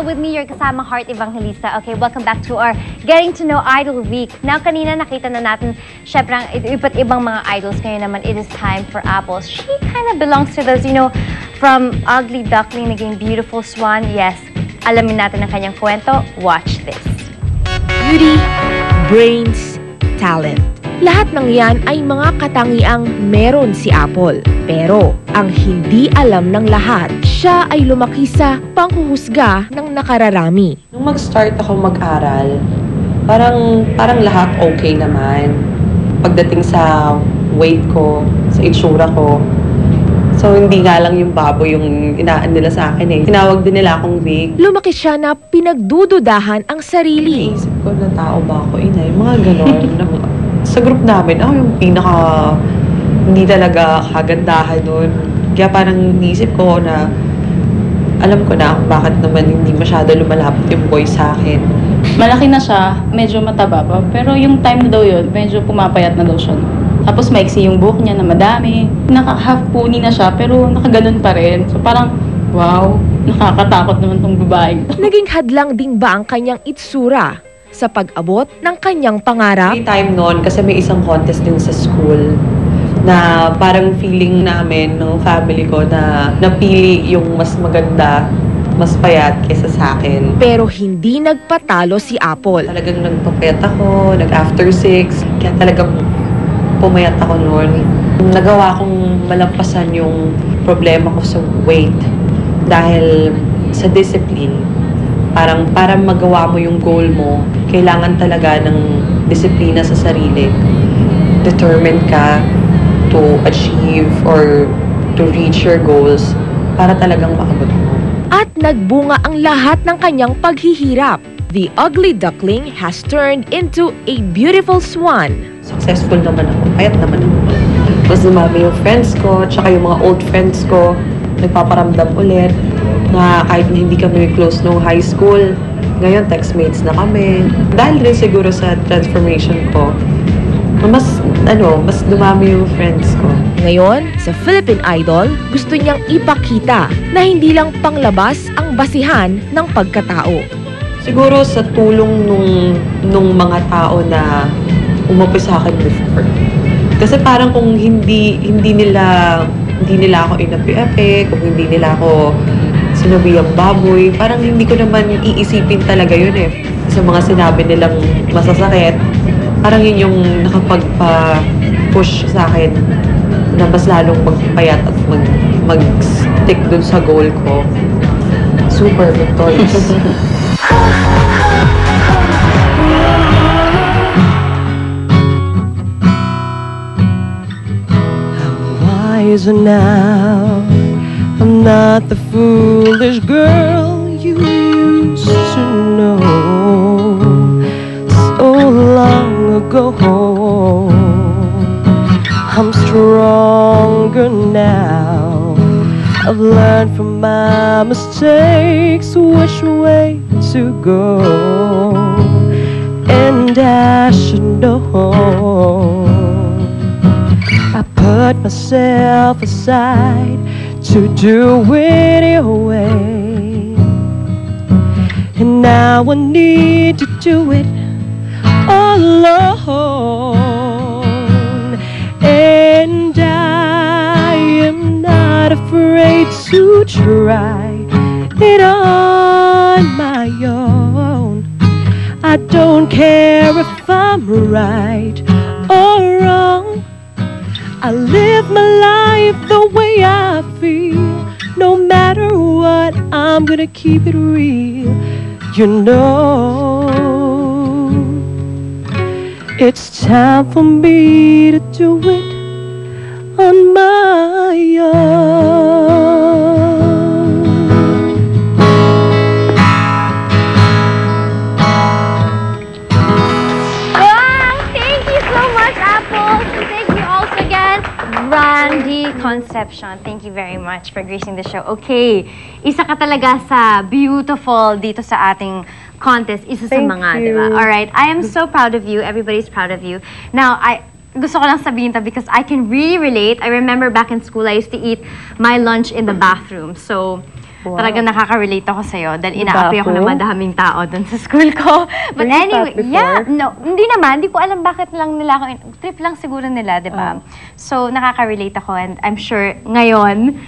with me, your kasama Heart Evangelista. Okay, welcome back to our Getting to Know Idol Week. Now, kanina nakita na natin, syempre, iba't ibang mga idols. Ngayon naman, it is time for Apple. She kind of belongs to those, you know, from ugly duckling, naging beautiful swan. Yes, alamin natin ang kanyang kwento. Watch this. Beauty, brains, talent. Lahat ng yan ay mga katangiang meron si Apple. Pero ang hindi alam ng lahat, siya ay lumaki sa panghuhusga ng nakararami. Nung mag-start ako mag-aral, parang lahat okay naman. Pagdating sa weight ko, sa itsura ko. So, hindi nga lang yung baboy yung inaan nila sa akin eh. Tinawag din nila akong big. Lumaki siya na pinagdududahan ang sarili. Naisip ko na tao ba ako, inay? Mga ganon. Sa group namin, ako yung pinaka hindi talaga kagandahan nun. Kaya parang naisip ko na alam ko na bakit naman hindi masyado lumalapit yung boy sa akin. Malaki na siya, medyo mataba pa. Pero yung time na daw yun, medyo pumapayat na daw siya. Tapos maiksi yung buhok niya na madami. Naka-half pony na siya, pero nakaganon pa rin. So parang, wow, nakakatakot naman tong babae. Naging hadlang din ba ang kanyang itsura sa pag-abot ng kanyang pangarap? May time noon kasi may isang contest din sa school na parang feeling namin ng family ko na napili yung mas maganda, mas payat kaysa sa akin. Pero hindi nagpatalo si Apple. Talagang nagpapayat ako, nag-after 6, kaya talagang pumayat ako noon. Nagawa kong malampasan yung problema ko sa weight dahil sa discipline. Parang para magawa mo yung goal mo, kailangan talaga ng disiplina sa sarili. Determined ka to achieve or to reach your goals para talagang maabot mo. At nagbunga ang lahat ng kanyang paghihirap. The ugly duckling has turned into a beautiful swan. Successful naman ako, payat naman ako. Mas dumami yung friends ko, tsaka yung mga old friends ko, nagpaparamdam ulit na kahit na hindi kami close nung high school, ngayon textmates na kami. Dahil rin siguro sa transformation ko, mas dumami yung friends ko. Ngayon, sa Philippine Idol, gusto niyang ipakita na hindi lang panglabas ang basihan ng pagkatao. Siguro sa tulong nung mga tao na umupo sa akin before. Kasi parang kung hindi nila ako inapi-epe, kung hindi nila ako sinabi ang baboy, parang hindi ko naman iisipin talaga yun eh. Sa mga sinabi nilang masasakit, parang yun yung nakapagpa-push sa akin na mas lalong magpayat at mag-stick dun sa goal ko. Super victorious. Wiser now, I'm not the foolish girl you used to know so long ago. I'm stronger now, I've learned from my mistakes which way to go, and I should know. I put myself aside to do it your way, and now I need to do it alone. And I am not afraid to try it on my own. I don't care if I'm right or wrong. I live my life the way I feel. No matter what, I'm gonna keep it real. You know, it's time for me to do it on my own. Randy Concepcion, thank you very much for gracing the show. Okay, isa ka talaga sa beautiful dito sa ating contest. Isa sa mga, di ba? Alright, I am so proud of you. Everybody's proud of you. Now, gusto ko lang sabihin to because I can really relate. I remember back in school, I used to eat my lunch in the bathroom. So, Talagang nakaka-relate ako sa'yo dahil Diba ina-apply ako ako? ng madaming tao dun sa school ko. But Were you anyway, taught before? yeah, no, hindi naman. Hindi ko alam bakit lang nila ako, trip lang siguro nila, di ba? So, nakaka-relate ako and I'm sure ngayon,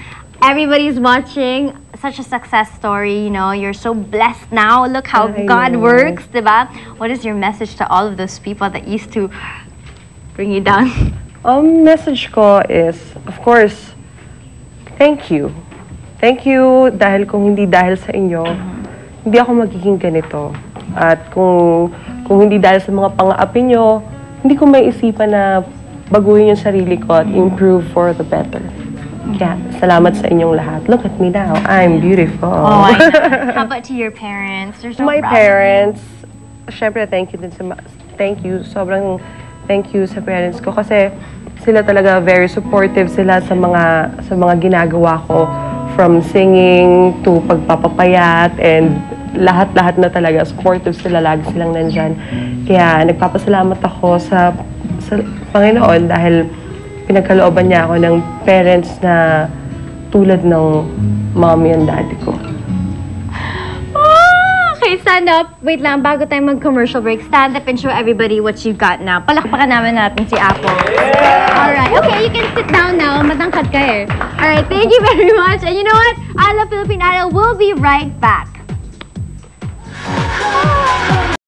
everybody's watching such a success story, you know, you're so blessed now. Look how I God know. works, di ba? What is your message to all of those people that used to bring you down? Message ko is, of course, thank you. Thank you dahil kung hindi dahil sa inyo, hindi ako magiging ganito. At kung hindi dahil sa mga pang-aapi nyo, hindi ko may isipan na baguhin yung sarili ko at improve for the better. Kaya, salamat sa inyong lahat. Look at me now. I'm beautiful. Oh, I know. How about to your parents? They're so My proud. parents, syempre thank you din sobrang thank you sa parents ko kasi sila talaga very supportive sila sa mga ginagawa ko, from singing to pagpapapayat and lahat na talaga supportive sila, lagi silang nandyan. Kaya nagpapasalamat ako sa Panginoon dahil pinagkalooban niya ako ng parents na tulad ng mommy and daddy ko. Okay, stand up. Wait lang, bago tayo mag-commercial break, stand up and show everybody what you got now. Palakpakan namin natin si Apple. Alright, okay, you can sit down now. Matangkad ka eh. Alright, thank you very much. And you know what? I Love Philippine Idol will be right back.